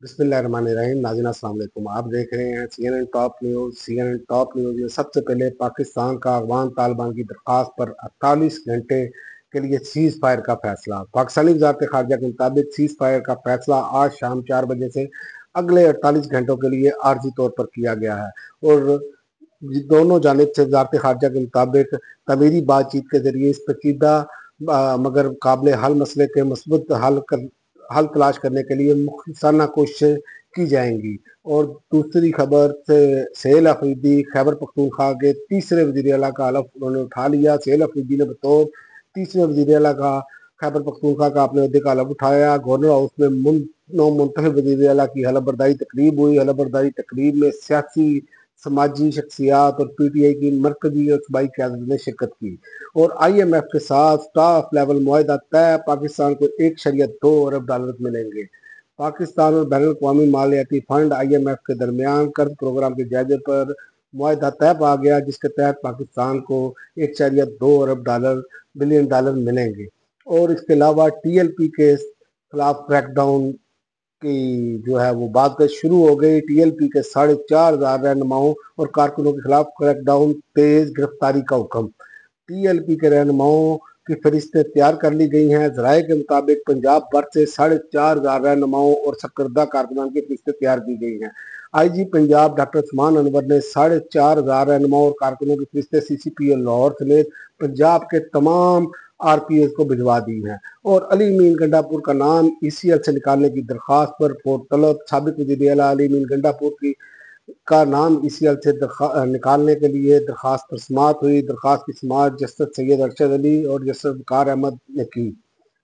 बिस्मिल्लाहिर्रहमानिर्रहीम। नाज़रीन अस्सलाम वालेकुम। आप देख रहे हैं CNN top news. CNN top news में सबसे पहले पाकिस्तान का अफगान तालिबान की दरख्वास्त पर 48 घंटे के लिए सीज़ फायर का फैसला। पाकिस्तानी वज़ारत ख़ारजा के मुताबिक सीज़ फायर का फैसला आज शाम 4 बजे से अगले 48 घंटों के लिए आर्जी तौर पर किया गया है और दोनों जानिब से वज़ारत ख़ारजा के मुताबिक तमीरी बातचीत के ज़रिए इस पेचीदा मगर काबिल हल मसले के मस्बूत हल तलाश करने के लिए मुखलिसाना कोशिशें की जाएंगी। और दूसरी खबर से सहेल अफरीदी खैबर पख्तूनख्वा के तीसरे वज़ीर आला का हलफ उन्होंने उठा लिया। सहेल अफरीदी ने बतौर तीसरे वज़ीर आला का खैबर पख्तूनख्वा का अपने अहदे का हलफ उठाया। गवर्नर हाउस में नौ मुंतखब वज़ीर आला की हलफ बर्दारी तकरीब हुई। हलफ बर्दारी तकरीब में सियासी समाजी शख्सियात और PTI की मरकजी और सूबाई क़यादत ने शिरकत की और IMF के साथ स्टाफ लेवल मुआहदा तय। पाकिस्तान को $1.2 अरब मिलेंगे। पाकिस्तान और बैनुल अक़वामी मालियाती फंड IMF के दरमियान कर्ज प्रोग्राम के जायजे पर मुआहदा तय पा गया, जिसके तहत पाकिस्तान को $1.2 बिलियन मिलेंगे। और इसके अलावा TLP के खिलाफ क्रैकडाउन की जो है वो बात शुरू हो गई। TLP के 4,500 रहनुमाओं और कारकुनों के खिलाफ क्रैकडाउन, तेज गिरफ्तारी का हुक्म। TLP के रहनुमाओं की फहरिस्तें तैयार कर ली गई हैं। ज़राए के मुताबिक पंजाब भर से 4,500 रहनुमाओं और सरकर्दा कारकुनान की फहरिस्तें तैयार की गई हैं। IG पंजाब डॉक्टर उस्मान अनवर ने 4,500 रहनुमाओं और कारकुनों की फहरिस्तें CCPA लाहौर समेत पंजाब के तमाम RPS को भिजवा दी हैं और अली मीन गंडापुर का नाम ECL से निकालने की दरख्वास्त पर रिपोर्ट तलब। साबिक वज़ीर आला अली मीन गंडापुर का नाम ECL से निकालने के लिए दरख्वास्त पर समाअत हुई। दरख्वास्त की समाअत जस्टिस सैयद अरशद अली और जस्टिस वक़ार अहमद ने की।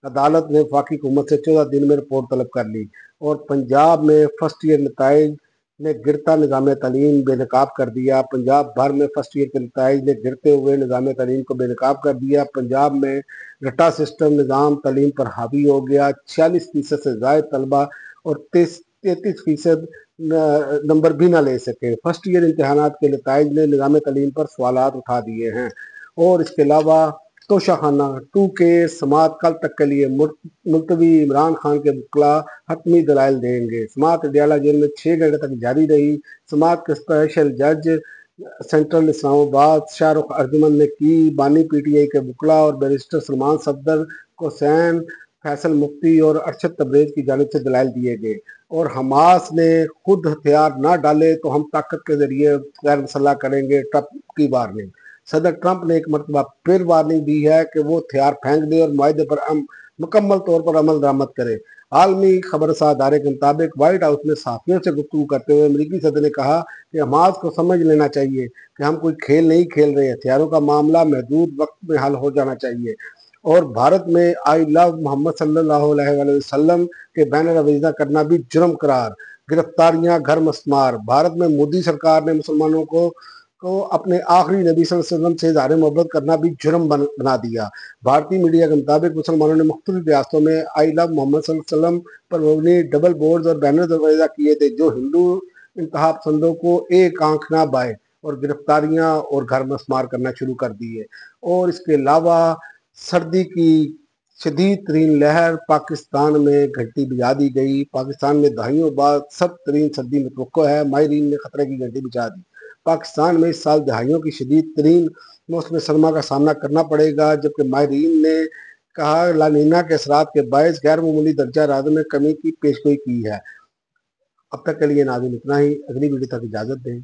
अदालत ने वफाकी हुकूमत से 14 दिन में रिपोर्ट तलब कर ली और पंजाब में फर्स्ट ईयर नताइज ने गिरता निज़ाम तालीम बेनकाब कर दिया। पंजाब भर में फर्स्ट ईयर के नताइज ने गिरते हुए निज़ाम तालीम को बेनकाब कर दिया। पंजाब में रट्टा सिस्टम निज़ाम तालीम पर हावी हो गया। 46% से ज़ायद तलबा और 33% नंबर भी ना ले सके। फर्स्ट ईयर इम्तहानात के नताइज ने निज़ाम तालीम पर सवालात उठा दिए हैं। और इसके अलावा तोशाखाना 2 के समाअत कल तक के लिए मुलतवी। इमरान खान के वकला हतमी दलाइल देंगे। समाअत अडियाला जेल में 6 घंटे तक जारी रही। समाअत के स्पेशल जज सेंट्रल इस्लामाबाद शाहरुख अर्जुमन ने की। बानी PTI के वकला और बैरिस्टर सलमान सफदर को हुसैन फैसल मुफ्ती और अरशद तबरेज की जानिब से दलाइल दिए गए और हमास ने खुद हथियार ना डाले तो हम ताकत के जरिए गैर मुसल्लह करेंगे, ट्रंप की वार्निंग। सदर ट्रंप ने एक मरतबा फिर वार्निंग दी है कि वो हथियार फेंक दे और मुआहदे पर मुकम्मल तौर पर अमल दरामद करे। आलमी खबरसां अदारे के मुताबिक व्हाइट हाउस में सहाफ़ियों से गुफ्तगू करते हुए अमरीकी सदर ने कहा कि हमास को समझ लेना चाहिए कि हम कोई खेल नहीं खेल रहे। हथियारों का मामला महदूद वक्त में हल हो जाना चाहिए। और भारत में आई लव मोहम्मद सल्लल्लाहु अलैहि वसल्लम के बैनर अवेजा करना भी जुर्म करार। गिरफ्तारियां घर मस्मार। भारत में मोदी सरकार ने मुसलमानों को अपने आखिरी नबी सल्लल्लाहु अलैहि वसल्लम से इज़हार मोहब्बत करना भी जुर्म बना दिया। भारतीय मीडिया के मुताबिक मुसलमानों ने मुख्तलिफ रियासतों में आई लव मोहम्मद सल्लल्लाहु अलैहि वसल्लम पर मबनी डबल बोर्ड्स और बैनर्स अवेजा किए थे, जो हिंदू इंतहा पसंदों को एक आंख ना बाए और गिरफ्तारियां और घर मस्मार करना शुरू कर दिए। और इसके अलावा सर्दी की शदीद तरीन लहर पाकिस्तान में घंटी बजा दी गई। पाकिस्तान में दहाइयों बाद सख्त तरीन सर्दी मुतवक्को है। माहिरीन ने खतरे की घंटी बजा दी। पाकिस्तान में इस साल दहाइयों की शदीद तरीन मौसम सरमा का सामना करना पड़ेगा, जबकि माहिरीन ने कहा लानीना के असरात के बायस गैर मामूली दर्जा हरारत में कमी की पेशगोई की है। अब तक के लिए नाज़रीन इतना ही। अगली वीडियो तक इजाज़त दें।